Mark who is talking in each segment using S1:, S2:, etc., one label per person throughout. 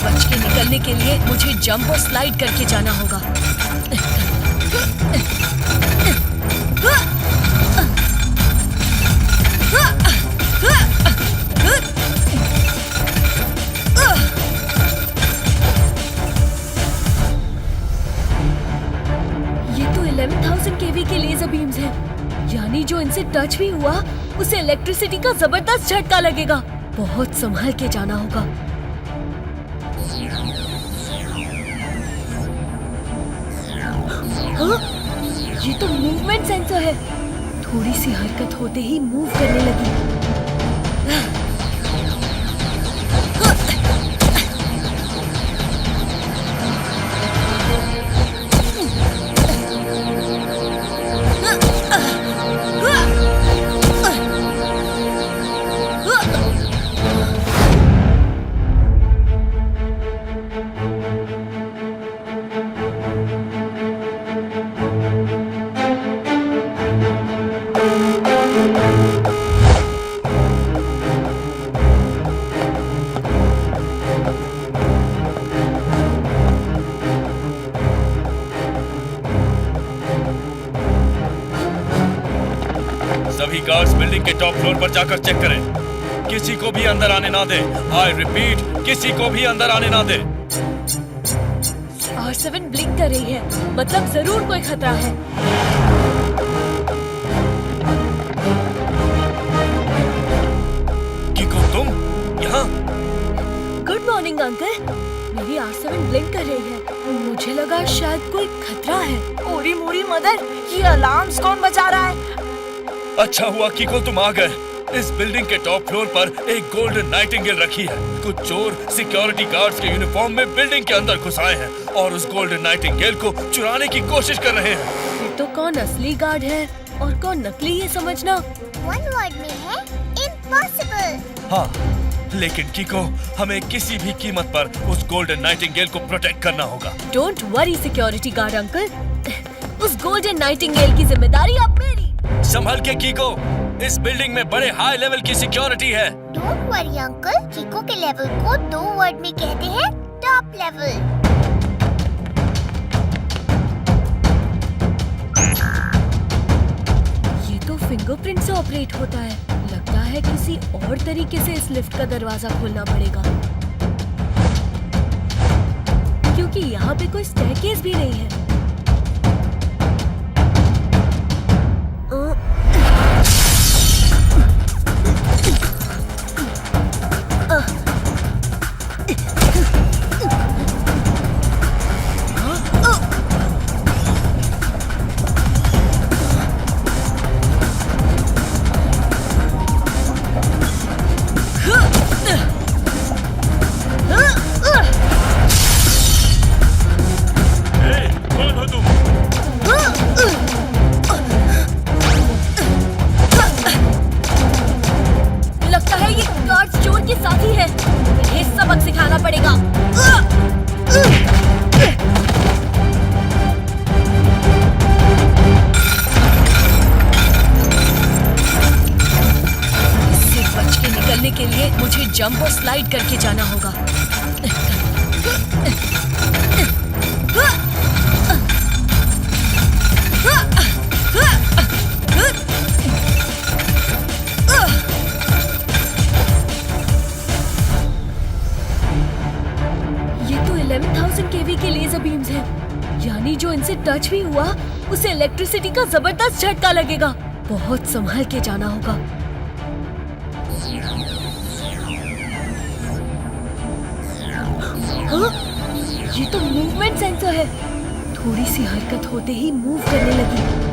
S1: बच के निकलने के लिए मुझे जंप और स्लाइड करके जाना होगा। ये तो 11,000 kV के लेजर बीम्स हैं, यानी जो इनसे टच भी हुआ उसे इलेक्ट्रिसिटी का जबरदस्त झटका लगेगा। बहुत संभल के जाना होगा। हाँ? ये तो मूवमेंट सेंसर है। थोड़ी सी हरकत होते ही मूव करने लगी।
S2: सभी गार्ड्स बिल्डिंग के टॉप फ्लोर पर जाकर चेक करें। किसी को भी अंदर आने ना दे। आई रिपीट, किसी को भी अंदर आने ना दे।
S1: R7 ब्लिंक कर रही है, मतलब जरूर कोई खतरा है।
S2: किको, तुम यहाँ?
S1: Good morning uncle. मेरी R7 ब्लिंक कर रही है। मुझे लगा शायद कोई खतरा है।
S3: ओरी मोरी मदर, ये अलार्म्स कौन बजा रहा है?
S2: अच्छा हुआ किको तुम आ गए। इस बिल्डिंग के टॉप फ्लोर पर एक गोल्डन नाइटिंगेल रखी है। कुछ चोर सिक्योरिटी गार्ड्स के यूनिफॉर्म में बिल्डिंग के अंदर घुस आए हैं और उस गोल्डन नाइटिंगेल को चुराने की कोशिश कर रहे हैं।
S1: फिर तो कौन असली गार्ड है और कौन नकली, ये समझना
S4: वन वर्ड में है इम्पॉसिबल।
S2: हाँ, लेकिन किको, हमें किसी भी कीमत पर उस गोल्डन नाइटिंगेल को प्रोटेक्ट करना होगा।
S1: Don't worry security guard uncle, उस गोल्डन नाइटिंगेल की जिम्मेदारी अब मेरी।
S2: संभल के किको, इस बिल्डिंग में बड़े हाई लेवल की सिक्योरिटी है।
S4: डोंट वरी अंकल, किको के लेवल को 2 वर्ड में कहते हैं टॉप लेवल।
S1: ये तो फिंगरप्रिंट से ऑपरेट होता है। लगता है किसी और तरीके से इस लिफ्ट का दरवाजा खोलना पड़ेगा, क्योंकि यहाँ पे कोई स्टेयरकेस भी नहीं है। के लिए मुझे जंप और स्लाइड करके जाना होगा। ये तो 11,000 kV के लेजर बीम्स हैं, यानी जो इनसे टच भी हुआ उसे इलेक्ट्रिसिटी का जबरदस्त झटका लगेगा। बहुत संभल के जाना होगा। हाँ? ये तो मूवमेंट सेंसर है। थोड़ी सी हरकत होते ही मूव करने लगी।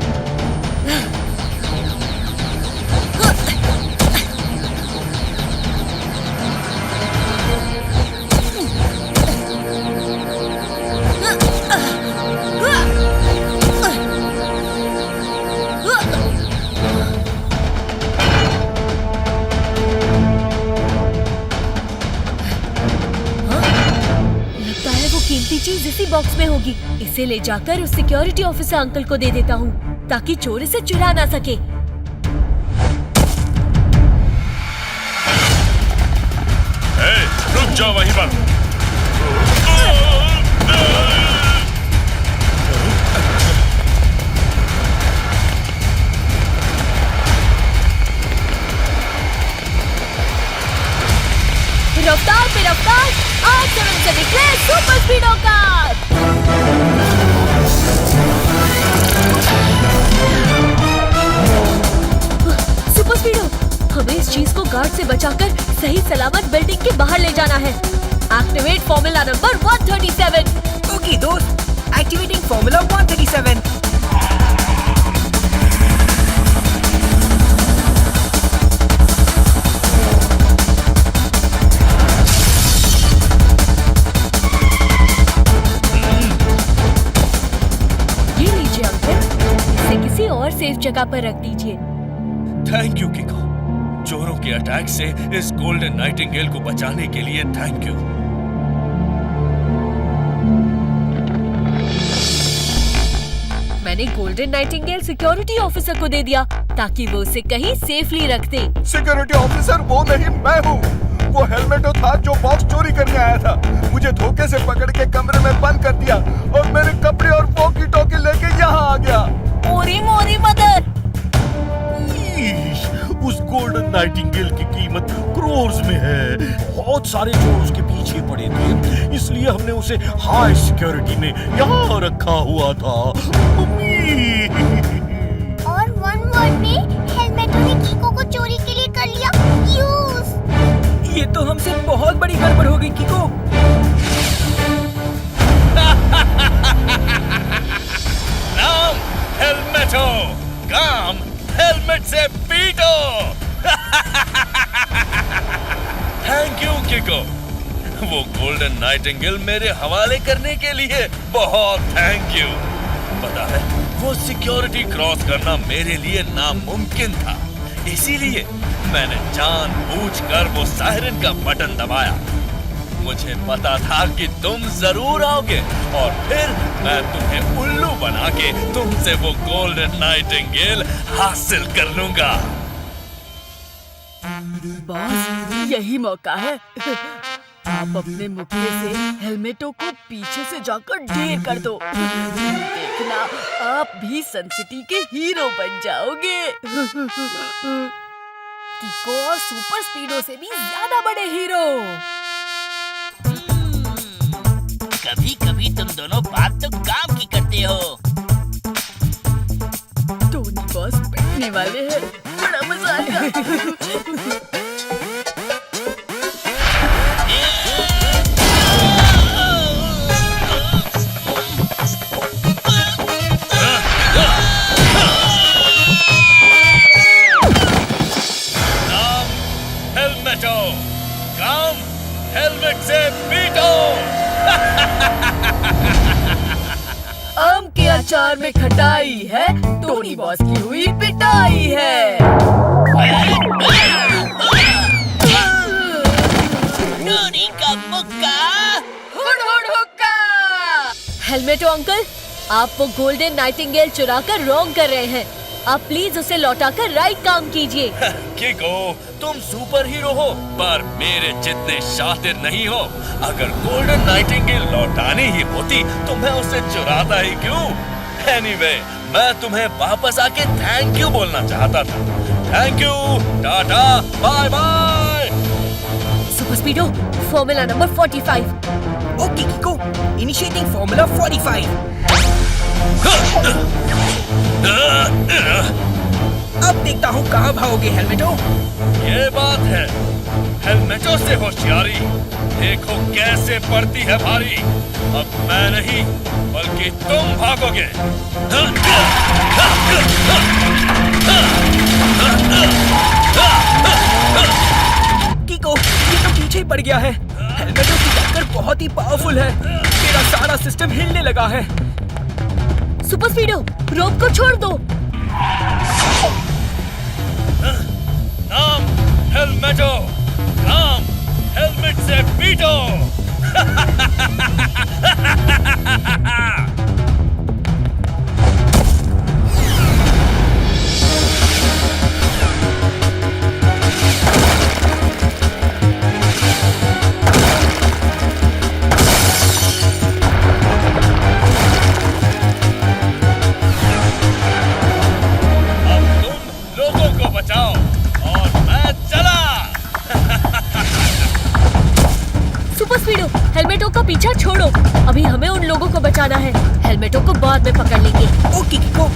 S1: कीमती चीज इसी बॉक्स में होगी। इसे ले जाकर उस सिक्योरिटी ऑफिसर अंकल को दे देता हूँ ताकि चोर इसे चुरा ना सके।
S2: रुक जाओ वहीं पर।
S1: रफ्तार पे रफ्तार, आज से निकले सुपर स्पीडो कार। सुपर स्पीडो, हमें इस चीज को गार्ड से बचाकर सही सलामत बिल्डिंग के बाहर ले जाना है। Activate formula number 137।
S3: ओके दोस्त, एक्टिवेटिंग फॉर्मूला 137।
S1: ये लीजिए अंकल, इसे किसी और सेफ जगह पर रख दीजिए।
S2: थैंक यू किको, चोरों के अटैक से इस गोल्डन नाइटिंगेल को बचाने के लिए थैंक यू।
S1: मैंने गोल्डन नाइटिंगेल सिक्योरिटी ऑफिसर को दे दिया ताकि वो उसे कहीं सेफली रख दे।
S5: सिक्योरिटी ऑफिसर वो नहीं, मैं हूँ। वो हेलमेटो था जो बॉक्स चोरी करने आया था। मुझे धोखे से पकड़ के कमरे में बंद कर दिया और मेरे कपड़े और वॉकी टॉकी लेके यहाँ आ गया।
S3: मोरी मोरी मदर।
S6: उस गोल्डन नाइटिंगेल की कीमत क्रोर्स में है। बहुत सारे चोर उसके पीछे पड़े थे, इसलिए हमने उसे हाई सिक्योरिटी में यहाँ रखा हुआ था।
S4: और वन वर्ड में हेलमेटो ने कीको को चोरी के लिए कर लिया यूज।
S3: ये तो हमसे बहुत बड़ी गड़बड़ हो गई कीको।
S2: नाम हेलमेटो, काम हेलमेट से पीटो। थैंक यू किको, वो गोल्डन नाइटिंगेल मेरे हवाले करने के लिए बहुत थैंक यू। पता है, वो सिक्योरिटी क्रॉस करना मेरे लिए नामुमकिन था, इसीलिए मैंने जानबूझकर वो सायरन का बटन दबाया। मुझे पता था कि तुम जरूर आओगे और फिर मैं तुम्हें उल्लू बना के तुमसे वो गोल्डन नाइटिंगेल हासिल कर लूंगा।
S7: बॉस, यही मौका है। आप अपने मुक्के से हेलमेटो को पीछे से जाकर ढेर कर दो। देखना, आप भी सन सिटी के हीरो बन जाओगे।
S3: कीको और सुपर स्पीडो से भी ज्यादा बड़े हीरो।
S8: कभी कभी तुम दोनों बात तो काम की करते हो।
S7: टोनी बॉस पिटने वाले हैं, बड़ा मजा आएगा।
S2: हेलमेटो, काम हेलमेट से पीटो।
S7: आम के अचार में खटाई है, टोनी बॉस की हुई पिटाई है।
S8: टोनी का मुक्का।
S7: हुड हुड हुक्का।
S1: हेलमेटो अंकल, आप वो गोल्डन नाइटिंगेल चुराकर रॉन्ग कर रहे हैं। आप प्लीज उसे लौटाकर राइट काम कीजिए।
S2: किको, तुम सुपर हीरो हो पर मेरे जितने शातिर नहीं हो। अगर गोल्डन नाइटिंगेल लौटानी ही होती तो मैं उसे चुराता ही क्यों? एनीवे, मैं तुम्हें वापस आके थैंक यू बोलना चाहता था। Thank you, tata, bye bye.
S1: Super स्पीडो, formula number 45।
S3: Okay Kicko, initiating formula 45। अब देखता हूँ कहाँ भागोगे हेलमेटो।
S2: ये बात है, हेलमेटो से होशियारी देखो कैसे पड़ती है भारी। अब मैं नहीं बल्कि तुम भागोगे।
S3: कीको, ये तो पीछे ही पड़ गया है। हेलमेटो की टक्कर बहुत ही पावरफुल है। मेरा सारा सिस्टम हिलने लगा है।
S1: सुपर स्पीडो, रोप को छोड़ दो।
S2: नाम हेलमेटो, काम हेलमेट से पीटो।
S1: स्पीडो, हेलमेटो का पीछा छोड़ो। अभी हमें उन लोगों को बचाना है। हेलमेटो को बाद में पकड़ लेंगे।
S3: ओके किको।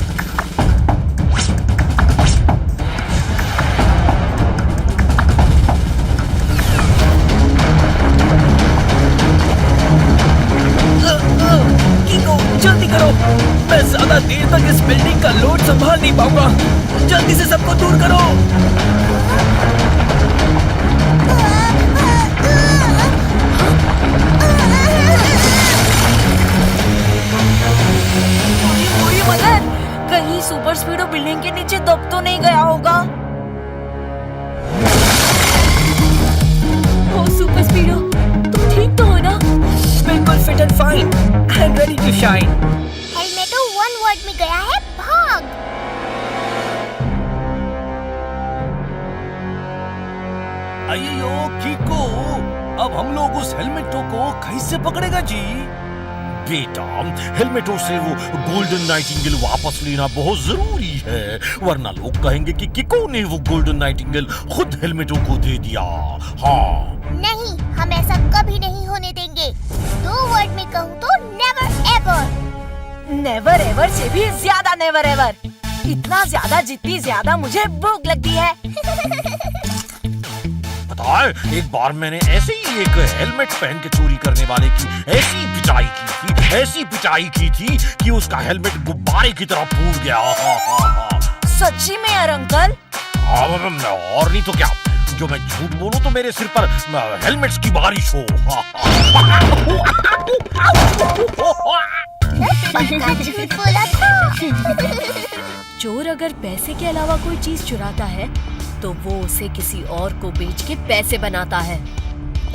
S3: किको जल्दी करो, मैं ज्यादा देर तक इस बिल्डिंग का लोड संभाल नहीं पाऊंगा। जल्दी से सबको दूर करो।
S1: मदद, कहीं सुपर स्पीडो बिल्डिंग के नीचे दब तो नहीं गया होगा। ओ सुपर स्पीडो, तुम ठीक तो हो ना?
S3: बिल्कुल fit and fine, I am ready to shine.
S4: हेलमेटो 1 वर्ड में गया है भाग।
S6: अयो किको, अब हम लोग उस हेलमेटो को कैसे पकड़ेगा जी? बेटा, हेलमेटो से वो गोल्डन नाइटिंगेल वापस लेना बहुत जरूरी है, वरना लोग कहेंगे कि किको ने वो गोल्डन नाइटिंगेल खुद हेलमेटो को दे दिया। हाँ
S4: नहीं, हम ऐसा कभी नहीं होने देंगे। 2 वर्ड में कहूँ तो नेवर एवर।
S7: नेवर एवर से भी ज्यादा नेवर एवर। इतना ज्यादा जितनी ज्यादा मुझे भूख लगती है।
S6: पता है, एक बार मैंने ऐसे ही एक हेलमेट पहन के चोरी करने वाले की ऐसी पिटाई की थी कि उसका हेलमेट गुब्बारे की तरह फूट गया।
S7: सच्ची में यार अंकल?
S6: और नहीं तो क्या, जो मैं झूठ बोलूं तो मेरे सिर पर हेलमेट्स की बारिश हो।
S4: पक्का झूठ बोला था।
S1: चोर अगर पैसे के अलावा कोई चीज चुराता है तो वो उसे किसी और को बेच के पैसे बनाता है।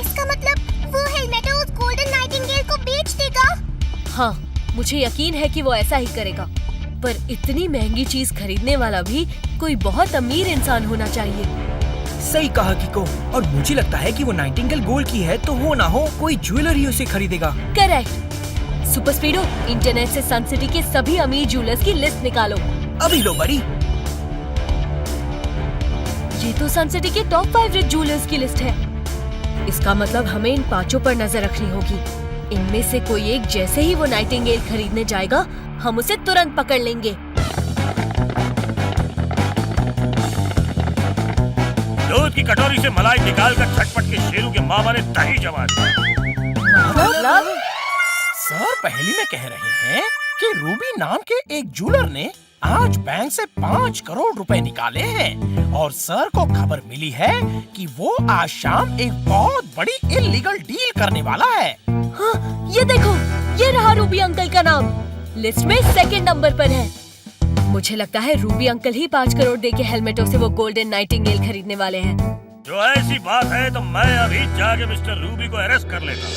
S4: इसका मतलब वो हेलमेटो उस गोल्डन नाइटिंगेल को बेच देगा?
S1: हाँ, मुझे यकीन है कि वो ऐसा ही करेगा। पर इतनी महंगी चीज खरीदने वाला भी कोई बहुत अमीर इंसान होना चाहिए।
S3: सही कहा किको, और मुझे लगता है कि वो नाइटिंगेल गोल्ड की है तो हो ना हो कोई ज्वेलर ही उसे खरीदेगा।
S1: करेक्ट। सुपर स्पीडो, इंटरनेट से सन सिटी के सभी अमीर ज्वेलर्स की लिस्ट निकालो।
S3: अभी लो बड़ी।
S1: ये तो सन सिटी के टॉप 5 रिच ज्वेलर्स की लिस्ट है। इसका मतलब हमें इन 5 पर नजर रखनी होगी। इनमें से कोई एक जैसे ही वो नाइटिंगेल खरीदने जाएगा, हम उसे तुरंत पकड़ लेंगे।
S6: दूध की कटोरी से मलाई निकालकर झटपट के शेरू के मामा ने दही जमा दी।
S7: मतलब?
S9: सर पहली में कह रहे हैं कि रूबी नाम के एक ज्वेलर ने आज बैंक से 5 करोड़ रुपए निकाले हैं और सर को खबर मिली है कि वो आज शाम एक बहुत बड़ी इल्लीगल डील करने वाला है।
S1: हाँ, ये देखो, ये रहा रूबी अंकल का नाम, लिस्ट में 2nd नंबर पर है। मुझे लगता है रूबी अंकल ही 5 करोड़ दे के हेलमेटों से वो गोल्डन नाइटिंगेल खरीदने वाले हैं।
S6: जो ऐसी बात है तो मैं अभी जाके मिस्टर रूबी को अरेस्ट कर लेता हूँ।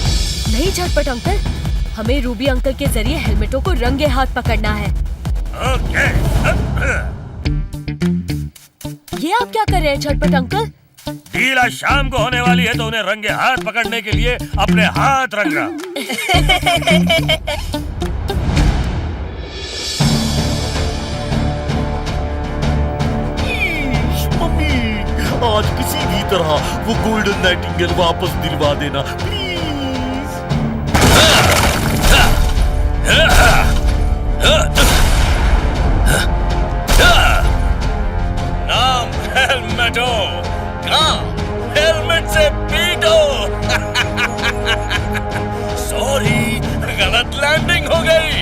S1: नहीं झटपट अंकल, हमें रूबी अंकल के जरिए हेलमेटों को रंगे हाथ पकड़ना है।
S6: ओके।
S1: ये आप क्या कर रहे हैं झटपट अंकल?
S6: डील आज शाम को होने वाली है तो उन्हें रंगे हाथ पकड़ने के लिए अपने हाथ रंग रहा।
S10: मम्मी, आज किसी भी तरह वो गोल्डन नाइटिंगेल वापस दिलवा देना प्लीज।
S2: नाम हेलमेटो, काम हेलमेट से पीटो। सॉरी, गलत लैंडिंग हो गई।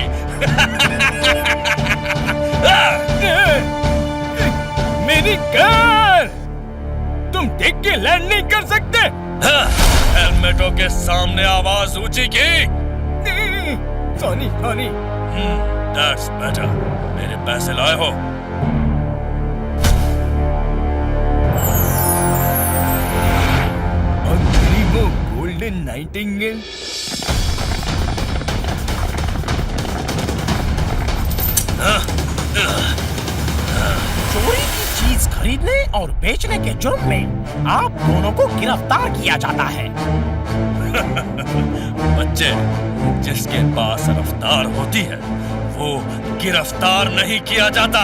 S3: मेरी कार! तुम देख के लैंड नहीं कर सकते?
S2: हेलमेटो के सामने आवाज ऊंची की।
S3: सॉरी।
S2: That's better. मेरे पैसे लाए हो?
S3: और मेरी वो गोल्डन नाइटिंगेल।
S9: चोरी की चीज खरीदने और बेचने के जुर्म में आप दोनों को गिरफ्तार किया जाता है।
S2: बच्चे, जिसके पास रफ्तार होती है वो गिरफ्तार नहीं किया जाता।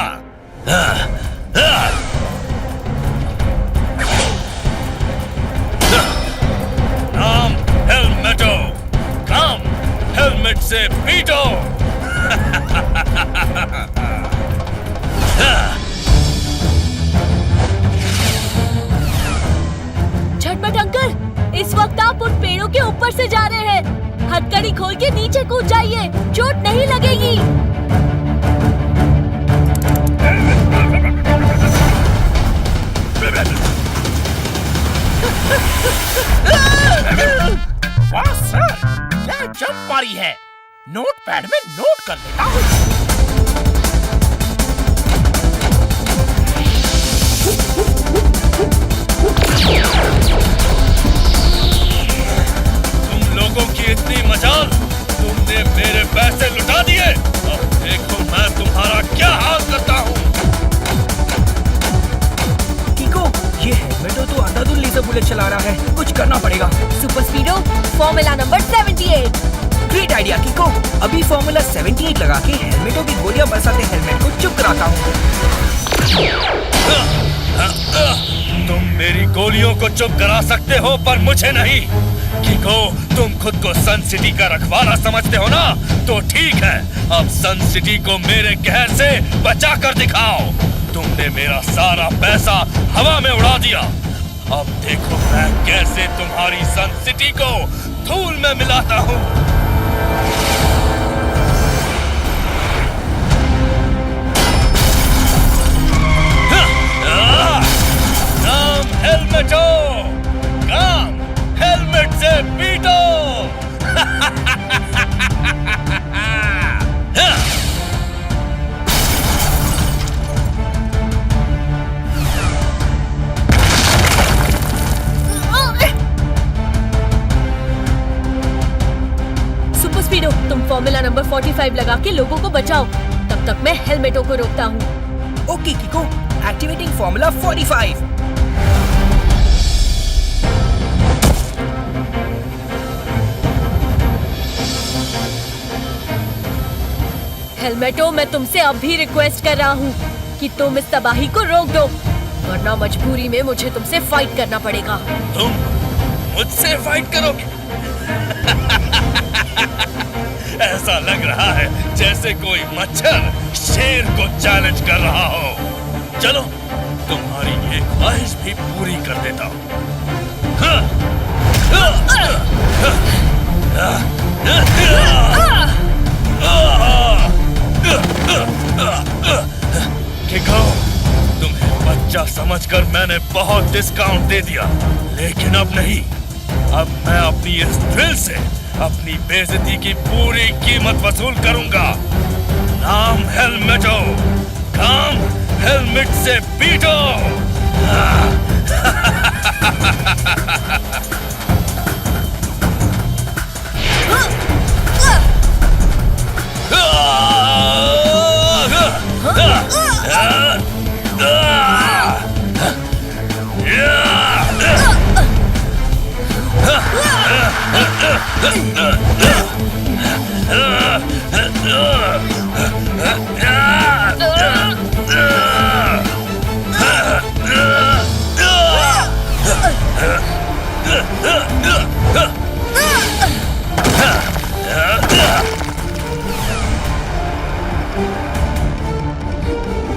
S2: नाम हेलमेटो,
S1: जा रहे हैं। हथकड़ी खोल के नीचे कूद जाइए, चोट नहीं लगेगी।
S9: वाह सर, क्या जंप मारी है। नोटपैड में नोट कर लेता हूँ।
S2: तुम लोगों की इतनी मजाल, तुमने मेरे पैसे लुटा दिए। अब देखो मैं तुम्हारा क्या हाल करता हूँ।
S3: कीको, ये हेलमेटो तो अंधाधुंध लेजर बुलेट चला रहा है, कुछ करना पड़ेगा।
S1: Super स्पीडो, formula number 78।
S3: Great idea कीको, अभी फॉर्मूला 78 लगा के हेलमेटो की गोलियां बरसाते हेलमेट को चुप कराता हूँ।
S2: तुम मेरी गोलियों को चुप करा सकते हो पर मुझे नहीं। कीको, तुम खुद को सन सिटी का रखवाला समझते हो ना? तो ठीक है, अब सन सिटी को मेरे कहर से बचा कर दिखाओ। तुमने मेरा सारा पैसा हवा में उड़ा दिया। अब देखो मैं कैसे तुम्हारी सन सिटी को धूल में मिलाता हूँ। नाम हेलमेटो, काम हेलमेट से पीटो।
S1: सुपर स्पीडो, तुम फॉर्मूला नंबर 45 लगा के लोगों को बचाओ। तब तक मैं हेलमेटो को रोकता हूँ।
S3: Okay कीको, activating formula 45।
S1: हेलमेटो, मैं तुमसे अब भी रिक्वेस्ट कर रहा हूँ कि तुम इस तबाही को रोक दो, वरना मजबूरी में मुझे तुमसे फाइट करना पड़ेगा।
S2: तुम मुझसे फाइट करोगे? ऐसा लग रहा है जैसे कोई मच्छर शेर को चैलेंज कर रहा हो। चलो, तुम्हारी ये ख्वाहिश भी पूरी कर देता हूँ। कीको, तुम्हें बच्चा समझकर मैंने बहुत डिस्काउंट दे दिया, लेकिन अब नहीं। अब मैं अपनी इस थ्रिल से अपनी बेइज्जती की पूरी कीमत वसूल करूंगा। नाम हेलमेटो, काम हेलमेट से पीटो।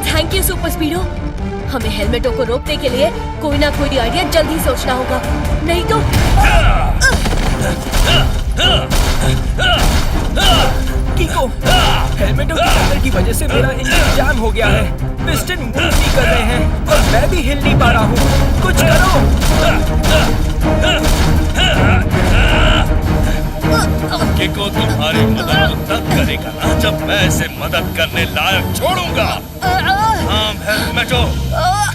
S1: Thank you super स्पीडो। हमें हेलमेटो को रोकने के लिए कोई ना कोई आइडिया जल्दी सोचना होगा, नहीं तो।
S3: कीको, हेलमेटो की टक्कर की वजह से मेरा इंजन जाम हो गया है। पिस्टन मूव नहीं कर रहे हैं और मैं भी हिल नहीं पा रहा हूँ। कुछ करो।
S2: कीको तुम्हारी मदद तब करेगा ना जब मैं इसे मदद करने लायक छोड़ूंगा। काम हेलमेटो,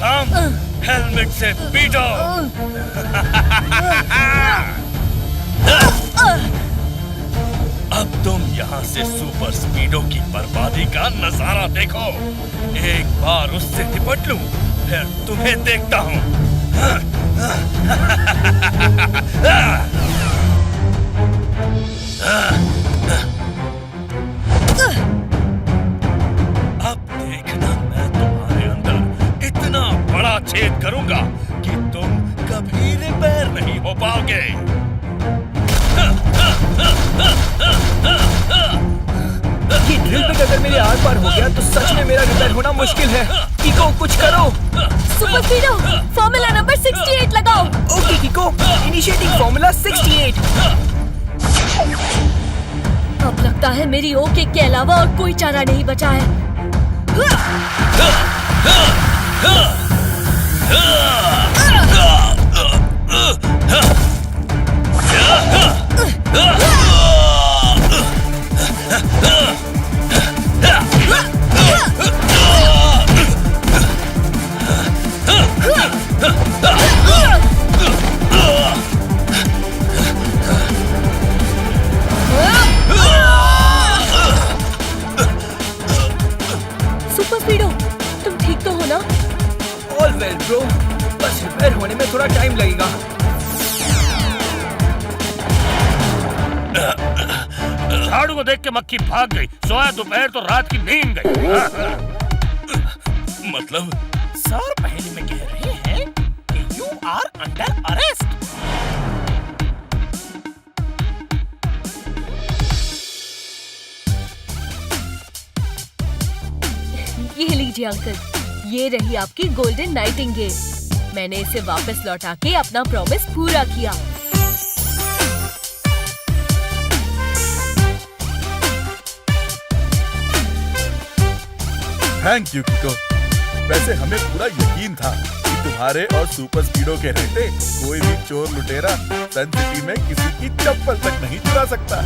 S2: काम हेलमेट से पीटो। अब तुम यहाँ से सुपर स्पीडो की बर्बादी का नजारा देखो। एक बार उससे निपट लूं, फिर तुम्हें देखता हूँ। अब देखना मैं तुम्हारे अंदर इतना बड़ा छेद करूंगा कि तुम कभी रिपेयर नहीं हो पाओगे।
S3: ये ड्रिल बिट अगर मेरे आर पार हो गया तो सच में मेरा रिपेयर होना मुश्किल है। कीको, कुछ करो।
S1: सुपर स्पीडो, फॉर्मूला नंबर 68 लगाओ।
S3: Okay Kicko, initiating formula 68।
S1: लगता है मेरी ओ किक के अलावा और कोई चारा नहीं बचा है। सुपर स्पीडो, तुम ठीक तो हो ना?
S3: ऑल वेल ब्रो, बस रिपेयर होने में थोड़ा टाइम लगेगा।
S6: झाड़ू को देख के मक्खी भाग गई, सोया दोपहर तो रात की नींद गई।
S2: मतलब
S9: सर पहले में कह रहे हैं कि यू आर अंडर अरेस्ट।
S1: ये लीजिए अंकल, ये रही आपकी गोल्डन नाइटिंगेल। मैंने इसे वापस लौटा के अपना प्रॉमिस पूरा किया।
S5: Thank you किको। वैसे हमें पूरा यकीन था कि तुम्हारे और सुपर स्पीडो के रहते कोई भी चोर लुटेरा सन सिटी में किसी की चप्पल तक नहीं चुरा सकता।